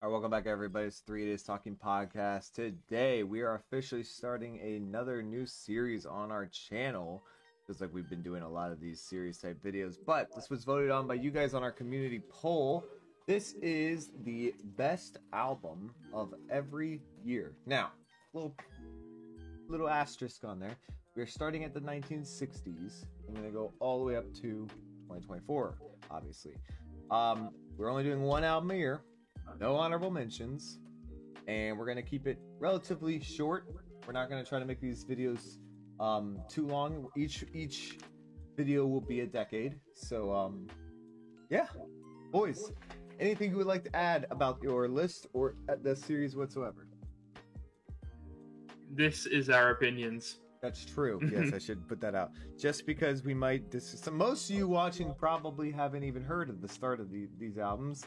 All right, welcome back, everybody. It's 3 Days Talking Podcast. Today, we are officially starting another new series on our channel. Feels like we've been doing a lot of these series type videos, but this was voted on by you guys on our community poll. This is the best album of every year. Now, little asterisk on there. We're starting at the 1960s. I'm going to go all the way up to 2024, obviously. We're only doing one album a year. No honorable mentions, and we're going to keep it relatively short. We're not going to try to make these videos too long. Each video will be a decade. So yeah, boys, anything you would like to add about your list or the series whatsoever? This is our opinions. That's true. Yes, I should put that out. Just because we might most of you watching probably haven't even heard of the start of these albums.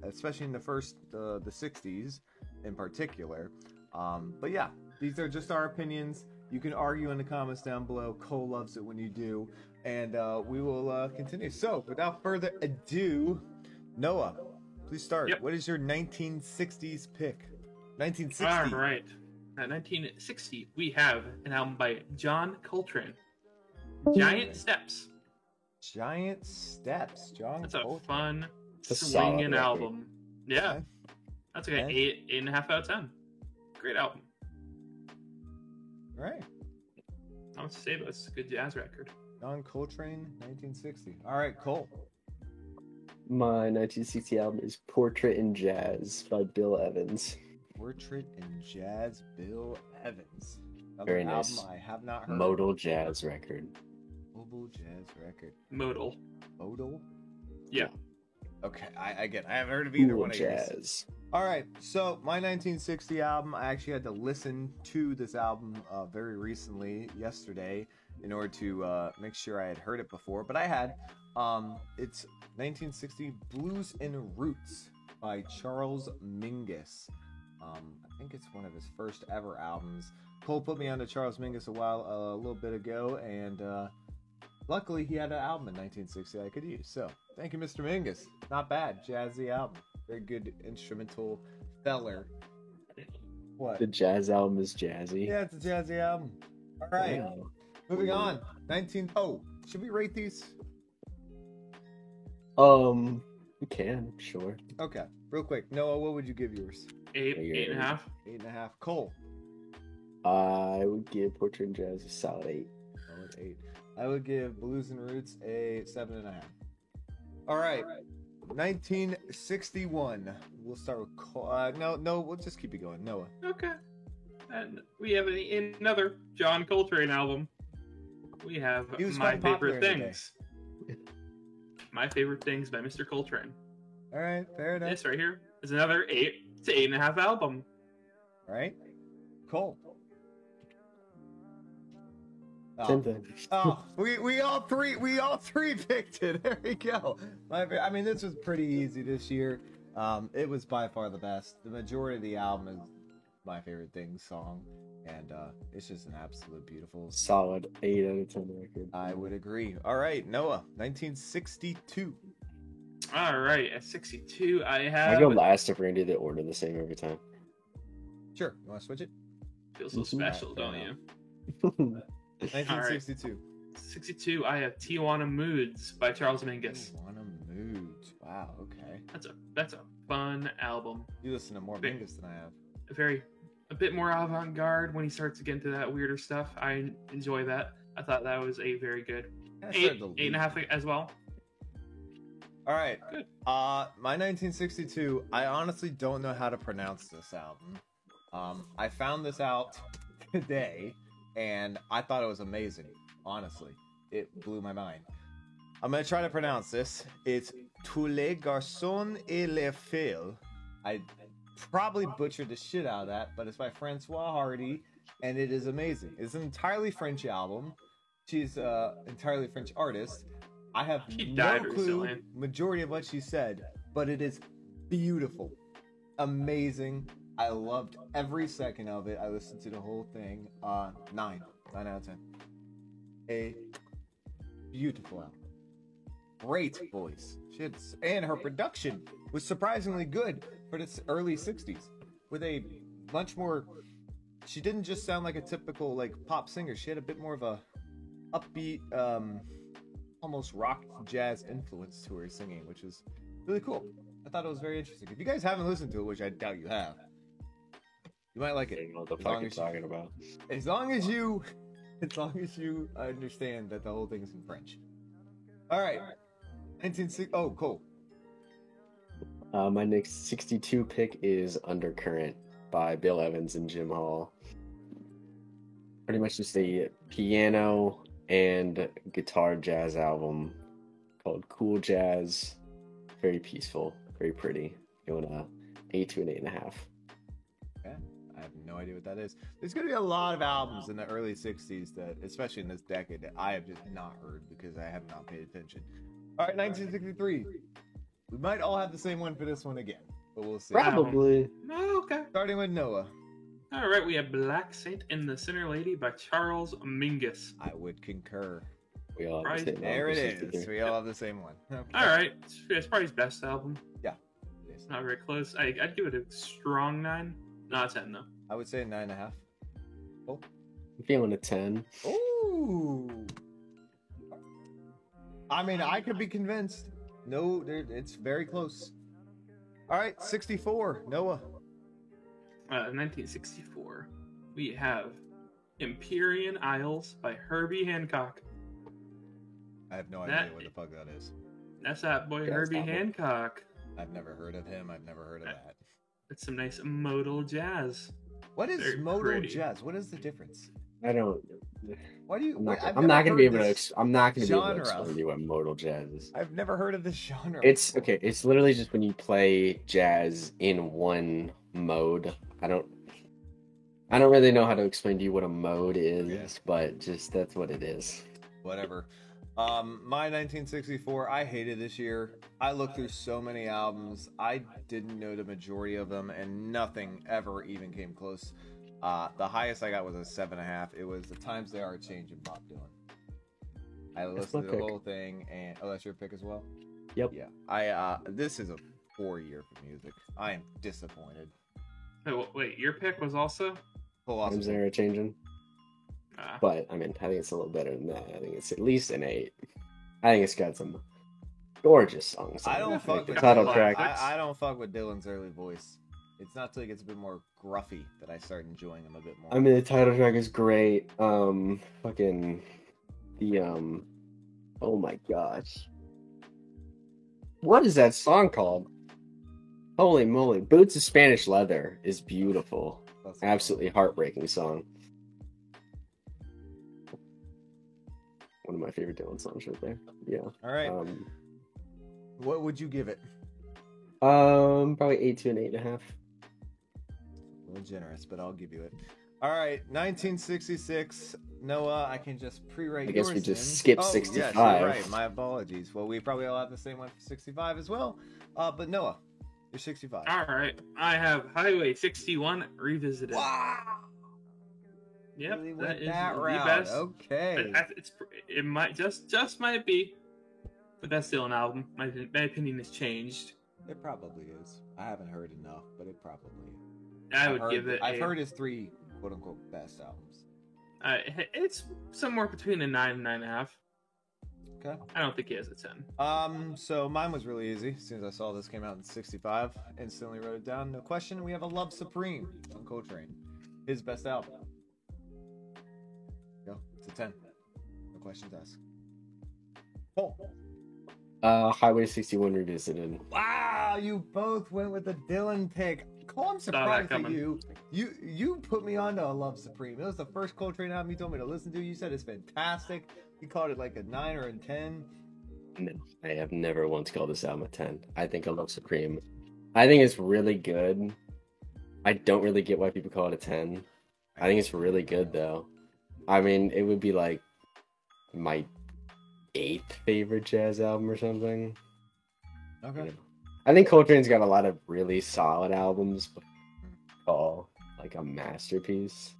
Especially in the 60s in particular. But yeah, these are just our opinions. You can argue in the comments down below. Cole loves it when you do. And we will continue. So, without further ado, Noah, please start. Yep. What is your 1960s pick? 1960. All right. At 1960, we have an album by John Coltrane. Giant Steps. Giant Steps. John That's Coltrane. a fun A swinging solid album. Yeah. Okay. That's like an Okay. 8.5 out of 10. Great album. All right. Not much to say, but it's a good jazz record. John Coltrane, 1960. All right, Cole. My 1960 album is Portrait in Jazz by Bill Evans. Portrait in Jazz, Bill Evans. Another Very nice. album I have not heard. Modal jazz record. Mobile jazz record. Modal. Modal? Yeah. Okay, I haven't heard of either Cool one of yours. jazz. All right, so my 1960 album, I actually had to listen to this album very recently, yesterday, in order to make sure I had heard it before, but I had. It's 1960 Blues and Roots by Charles Mingus. I think it's one of his first ever albums. Cole put me onto Charles Mingus a little bit ago, and luckily he had an album in 1960 I could use. So thank you, Mr. Mingus. Not bad, jazzy album. Very good instrumental feller. What? The jazz album is jazzy. Yeah, it's a jazzy album. All right, Yeah. moving on. Oh, should we rate these? We can, sure. Okay, real quick. Noah, what would you give yours? 8.5. 8.5. Cole. I would give Portrait in Jazz a solid 8. Solid 8. I would give Blues and Roots a 7.5. All right. 1961. We'll start with Cole. No, we'll just keep it going. Noah. Okay. And we have another John Coltrane album. We have He was My quite popular Favorite today. Things. My Favorite Things by Mr. Coltrane. All right, fair enough. This right here is another 8 to 8.5 album. All right. Cole. Same thing. Oh, we all three picked it. There we go. I mean, this was pretty easy this year. It was by far the best. The majority of the album is my favorite thing song, and it's just an absolute beautiful. Solid 8 out of 10 record. I would agree. All right, Noah, 1962. All right, at 62, I have. I go last if we're gonna do the order the same every time. Sure, you want to switch it? Feel so special, Fair don't enough. you? 1962. 62, I have Tijuana Moods by Charles Mingus. Tijuana Moods. Wow. Okay. That's a fun album. You listen to more Big- Mingus than I have. A bit more avant-garde when he starts to get into that weirder stuff. I enjoy that. I thought that was a very good I eight, started to 8.5 as well. All right. Good. My 1962. I honestly don't know how to pronounce this album. I found this out today, and I thought it was amazing. Honestly, it blew my mind. I'm gonna try to pronounce this. It's Tous les garçons et les filles. I probably butchered the shit out of that, but it's by Francois Hardy, and it is amazing. It's an entirely French album. She's an entirely French artist. I have She no died clue recently. majority of what she said, but it is beautiful, amazing. I loved every second of it. I listened to the whole thing. 9 out of 10. A beautiful album. Great voice. And her production was surprisingly good for the early 60s with a much more. She didn't just sound like a typical like pop singer. She had a bit more of a upbeat, almost rock jazz influence to her singing, which was really cool. I thought it was very interesting. If you guys haven't listened to it, which I doubt you have, you might like I it. don't know what the fuck you're talking about. As long as you understand that the whole thing is in French. All right, 1960. Oh, cool. My next 62 pick is Undercurrent by Bill Evans and Jim Hall. Pretty much just a piano and guitar jazz album called Cool Jazz. Very peaceful, very pretty. Going 8 to an 8.5. Okay. I have no idea what that is. There's going to be a lot of albums in the early 60s that, especially in this decade, that I have just not heard because I have not paid attention. All right, 1963. We might all have the same one for this one again, but we'll see. Probably. Oh, okay. Starting with Noah. All right, we have Black Saint and the Sinner Lady by Charles Mingus. I would concur. We all have Right, the same There it album, is. 63. We all have the same one. Okay. All right, it's probably his best album. Yeah. It is. Not very close. I'd give it a strong 9. Not a 10 though. I would say 9.5. Oh. I'm feeling a 10. Ooh. I mean, I could be convinced. No, it's very close. All right, 64. Noah. 1964. We have Empyrean Isles by Herbie Hancock. I have no That- idea what the fuck that is. That's that boy Jazz Herbie album. Hancock. I've never heard of him. I've never heard of that. That's some nice modal jazz. What is Very modal pretty. jazz? What is the difference? I don't. Why do you? I'm not, I've I'm never not gonna heard be of able to. this- I'm not gonna be able to genre. explain to you what modal jazz is. I've never heard of this genre. It's before. okay. It's literally just when you play jazz in one mode. I don't really know how to explain to you what a mode is, Yeah. but just that's what it is. Whatever. My 1964, I hated this year. I looked through so many albums. I didn't know the majority of them, and nothing ever even came close. The highest I got was a 7.5. It was The Times They Are Changing, Bob Dylan. I That's listened my to the pick. whole thing, and that's your pick as well. Yep. Yeah. This is a poor year for music. I am disappointed. Wait, your pick was also? Philosophy. Times are changing, Ah, but I mean, I think it's a little better than that. I think it's at least an 8. I think it's got some gorgeous songs. I on don't it. fuck the with title Dylan. track. I don't fuck with Dylan's early voice. It's not till he gets a bit more gruffy that I start enjoying him a bit more. I mean, the title track is great. Fucking the Oh my gosh, what is that song called? Holy moly! Boots of Spanish Leather is beautiful. That's- Absolutely heartbreaking song. One of my favorite Dylan songs right there. Yeah. All right. What would you give it? Probably 8 to an 8.5. A little generous, but I'll give you it. All right, 1966. Noah, I can just pre-write I guess yours we just in. skipped Yes, 65. you're right. My apologies. Well, we probably all have the same one for 65 as well. But Noah, you're 65. all right. I have Highway 61 Revisited. Wow. Yep, Really that went is that the route. best. Okay. It might just might be, but that's still an album. My opinion has changed. It probably is. I haven't heard enough, but it probably is. I would give it. I've heard his 3 quote unquote best albums. It's somewhere between a 9 and 9.5. Okay. I don't think he has a 10. So mine was really easy. As soon as I saw this came out in 65, instantly wrote it down. No question. We have a Love Supreme on Coltrane. His best album. Go. It's a 10. No questions asked. Oh. Highway 61 Revisited. Wow, you both went with the Dylan pick. Cole, I'm surprised at coming. you. You put me on to a Love Supreme. It was the first Coltrane album you told me to listen to. You said it's fantastic. You called it like a 9 or a 10. No, I have never once called this album a 10. I think I love Supreme. I think it's really good. I don't really get why people call it a 10. I think it's really good though. I mean, it would be like my 8th favorite jazz album or something. Okay. I think Coltrane's got a lot of really solid albums, but call like a masterpiece.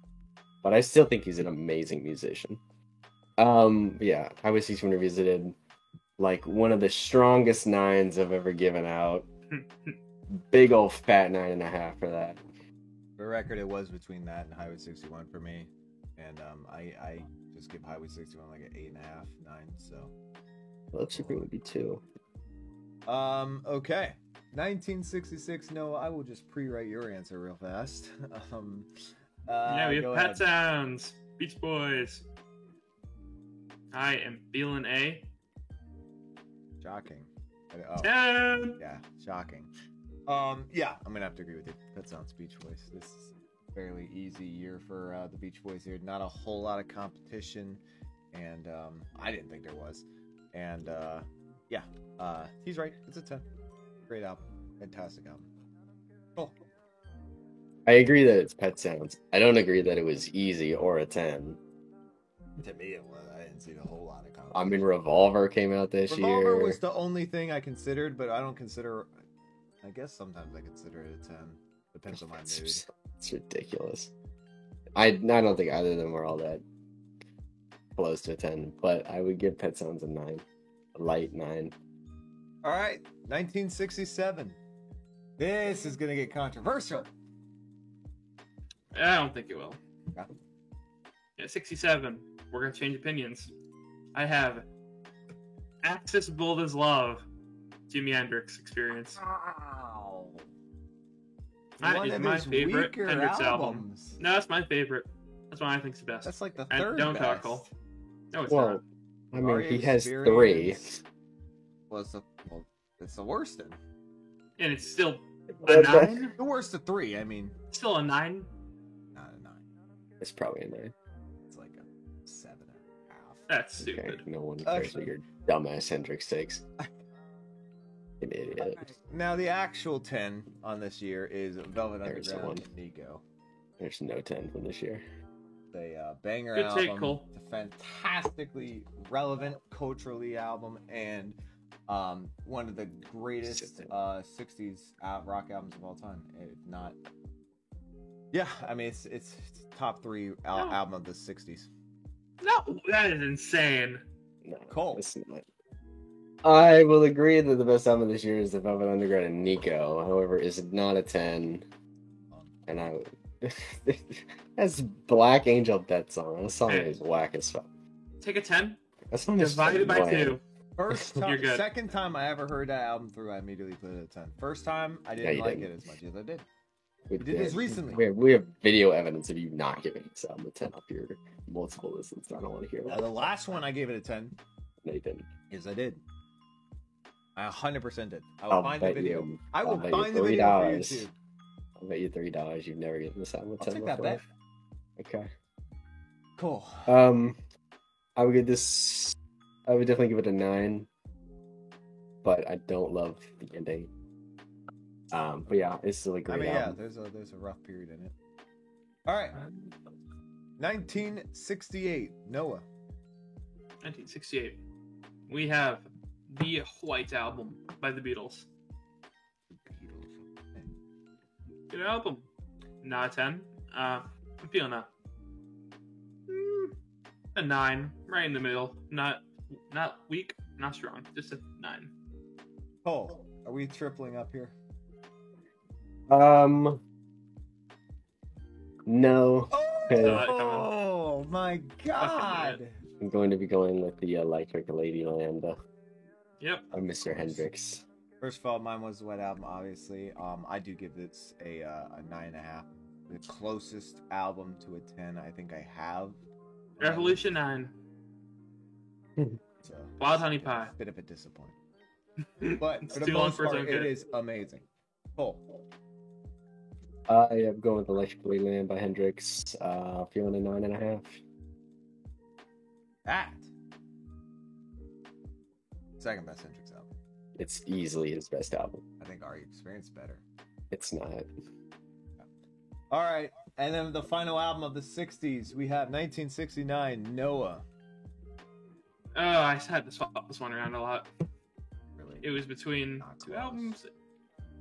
But I still think he's an amazing musician. Yeah, Highway 61 Revisited, like one of the strongest 9s I've ever given out. big old fat 9.5 for that. For record, it was between that and Highway 61 for me, and I just give Highway 61 like an 8.5, 9. So, Love Supreme would be 2. okay, 1966. No, I will just pre-write your answer real fast. Yeah, we have go Pet ahead. Sounds, Beach Boys. I am feeling A. Shocking. Oh, 10. yeah, shocking. Yeah, I'm gonna have to agree with you. That sounds Beach Boys. This is a fairly easy year for the Beach Boys here. Not a whole lot of competition, and I didn't think there was. And yeah, he's right. It's a 10. Great album. Fantastic album. Cool. I agree that it's Pet Sounds. I don't agree that it was easy or a 10. To me, it was. I didn't see a whole lot of competition. I mean, Revolver came out this Revolver year. was the only thing I considered, but I don't consider. I guess sometimes I consider it a 10. Depends on my mood. It's ridiculous. I don't think either of them were all that close to a 10, but I would give Pet Sounds a 9. A light 9. All right, 1967. This is gonna get controversial. I don't think it will. Yeah. Yeah, 67. We're gonna change opinions. I have Axis Bold as Love, Jimi Hendrix Experience. Wow. That One is of my his favorite weaker Hendrix album. albums. No, that's my favorite. That's what I think's the best. That's like the And third don't best. talk, Cole. No, it's Well, not. I mean, Aria he has 3. Experience Was the well, it's the worst then. And it's still a But 9? The worst of 3. I mean, Still a 9? not a 9. It's probably a 9. It's like a 7.5. That's Okay, stupid. no one cares what your dumbass Hendrix takes. An idiot. Now the actual 10 on this year is Velvet There's the Underground one. and Nico. There's no 10 from this year. A banger Good album. take, Cole. It's a fantastically relevant culturally album, and one of the greatest 60s rock albums of all time. If not, yeah, I mean it's top 3 album of the 60s. No, that is insane. No, Cole. it's not. I will agree that the best album this year is the Velvet Underground and Nico. However, it's not a 10. And I would. That's Black Angel Death song. That song is whack as fuck. Take a 10, That song is divided by bland. 2. First You're time, good. second time I ever heard that album through, I immediately put it at 10. First time, I Yeah, didn't you like didn't. it as much as I did. We did this recently. We have video evidence of you not giving this album a 10 up your multiple listens. I don't want to hear Now, about the last one I gave it a 10. No, you didn't. Yes, I did. I 100% did. I will I'll find the bet video. you- I will I'll bet you find the video for you $3. too. I'll bet you $3 you've never given this album a I'll 10 take that before. bet. Okay. Cool. I would give this. I would definitely give it a 9, but I don't love the ending. But yeah, it's still a I great mean, yeah, album. there's a rough period in it. All right, 1968, Noah. 1968. We have the White Album by the Beatles. Good album. Not a 10. I'm feeling a 9, right in the middle. Not weak, not strong. Just a 9. Cole, are we tripling up here? No, Oh my God! I'm going to be going with the Electric Ladyland Yep. of Mr. Hendrix. First of all, mine was the Wet Album, obviously. I do give this a 9.5. The closest album to a 10 I think I have. Revolution 9. So, Wild Honey Pie. bit of a disappointment. But It's for the too long most for its part, own it good. is amazing. Cool. I am going with Electric Ladyland by Hendrix. Feeling a 9.5. That. Second best Hendrix album. It's easily his best album. I think Our Experience better. It's not. All right, and then the final album of the 60s, we have 1969, Noah. Oh, I just had to swap this one around a lot. Really? It was between Not 2 close. albums.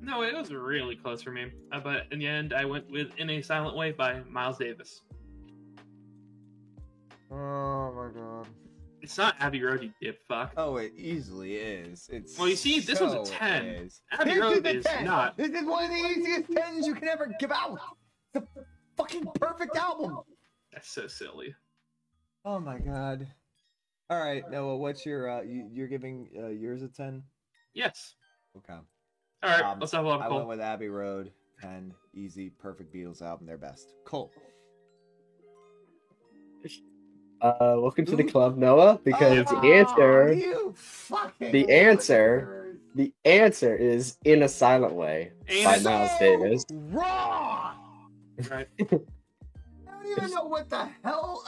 No, it was really close for me. But in the end, I went with In a Silent Way by Miles Davis. Oh my God. It's not Abbey Road, you dip fuck. Oh, it easily is. It's Well, you see, this one's a so 10. is. Abbey This Road a is 10. not. This is one of the easiest 10s you can ever give out. It's a fucking perfect album. That's so silly. Oh my god. All right, Noah, what's your you're giving yours a 10? Yes. Okay. All right, let's have a I lot went of with Abbey Road, 10, easy, perfect Beatles album, their best. Cole. Welcome to the club, Noah. Because Oh, you fucking the answer is "In a Silent Way" by Miles Davis. Wrong. Right. I don't even know what the hell.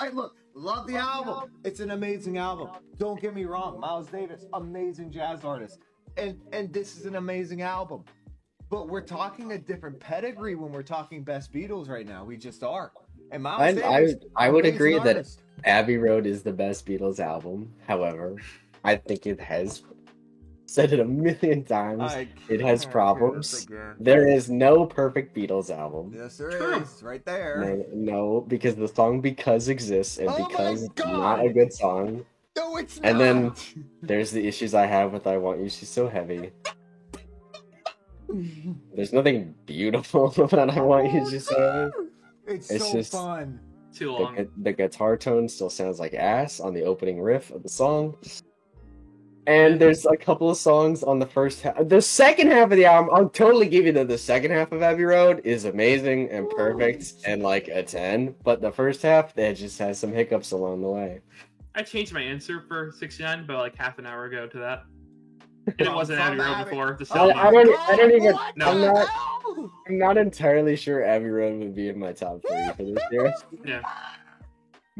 Love the album. It's an amazing album. Don't get me wrong. Miles Davis, amazing jazz artist. And this is an amazing album. But we're talking a different pedigree when we're talking best Beatles right now. We just are. And Miles Davis, I would amazing agree artist. that Abbey Road is the best Beatles album. However, I think it has said it a million times. It has problems. There is no perfect Beatles album. Yes, there True. is. Right there. No, because the song "Because" exists, and Oh my because it's God! not a good song. No, it's And not. then there's the issues I have with "I Want You, She's So Heavy." There's nothing beautiful about "I Want You, She's So Heavy." It's It's so just- fun. Too long. The guitar tone still sounds like ass on the opening riff of the song. And there's a couple of songs on the first half. The second half of the album, I'll totally give you that the second half of Abbey Road is amazing and perfect and like a 10. But the first half, it just has some hiccups along the way. I changed my answer for 69 about like half an hour ago to that. And it Well, wasn't from Abbey Road Abbey- before. The Oh second my I don't- God, I don't even- what I'm the not- hell? I'm not entirely sure Abbey Road would be in my top 3 for this year. Yeah.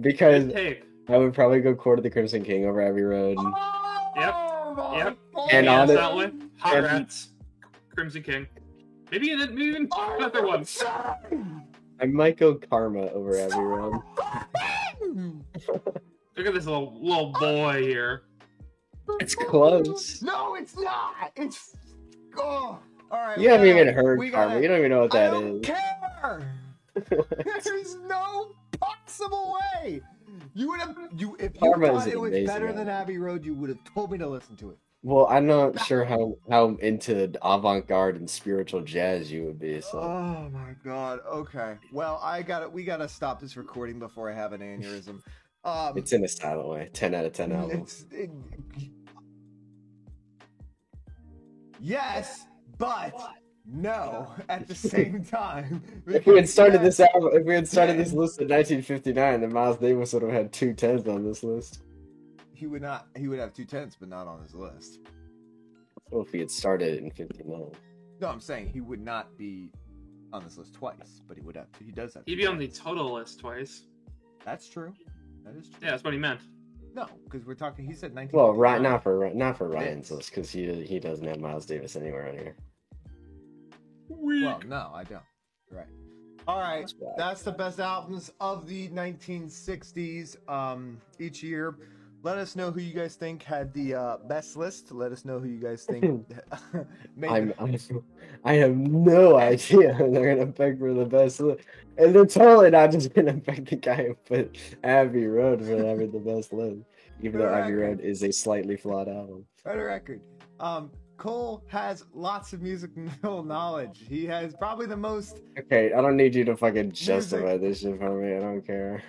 Because Good take. I would probably go Court of the Crimson King over Abbey Road. Yep. my Yep. God. And Yeah, on it- that way. Hot and- Rats. Crimson King. Maybe even Oh, another one. I might go Karma over Abbey Road. Look at this little boy here. It's close. No, it's not. It's. Oh. All right. You haven't even heard we Karma. gotta- You don't even know what I that don't is. care. There's no possible way. You would have. If you Karma thought is it was amazing better album. than Abbey Road, you would have told me to listen to it. Well, I'm not sure how into avant-garde and spiritual jazz you would be. So Oh my god. Okay. Well, we gotta stop this recording before I have an aneurysm. it's in a silent way. 10 out of 10 album. Yes, but no at the same time. If we had started Yes, this album, if we had started this list in 1959, then Miles Davis would have had 2 10s on this list. he would not. He would have 2 10s, but not on his list. Well, if he had started in 59. No, I'm saying he would not be on this list twice, but he would have. He does have. He'd 2 be on the 10s. total list twice. That's true. That is true. Yeah, that's what he meant. No, because we're talking. He said 19. Well, right, not for Ryan's Yes. list because he doesn't have Miles Davis anywhere on here. Well, no, I don't. Right. All right. That's why. That's the best albums of the 1960s. Each year. Let us know who you guys think had the best list. Let us know who you guys think. made I have no idea who they're gonna pick for the best list, and they're totally not just gonna pick the guy who put Abbey Road for having the best list, even though Abbey Road is a slightly flawed album. For the record, Cole has lots of musical knowledge. He has probably the most. Okay, I don't need you to fucking justify this shit for me. I don't care.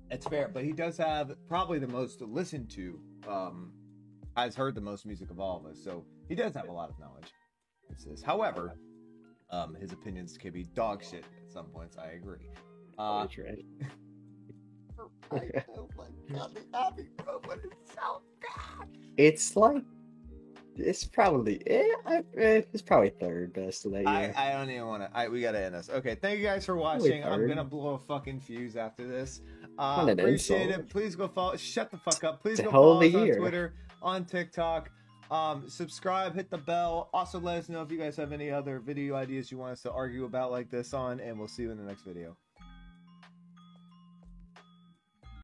It's fair, but he does have probably the most to listen to. Has heard the most music of all of us, so he does have a lot of knowledge. However, his opinions can be dog shit at some points. I agree. That's right. Oh my God, the Abbey Road one is so bad. It's like it's probably it's probably third best of that year. I don't even want to. We gotta end this. Okay, thank you guys for watching. I'm third. gonna blow a fucking fuse after this. Not an Appreciate insult. it. Please go follow. Shut the fuck up. Please It's go a whole follow us on year. Twitter, on TikTok. Subscribe, hit the bell. Also, let us know if you guys have any other video ideas you want us to argue about like this on, and we'll see you in the next video.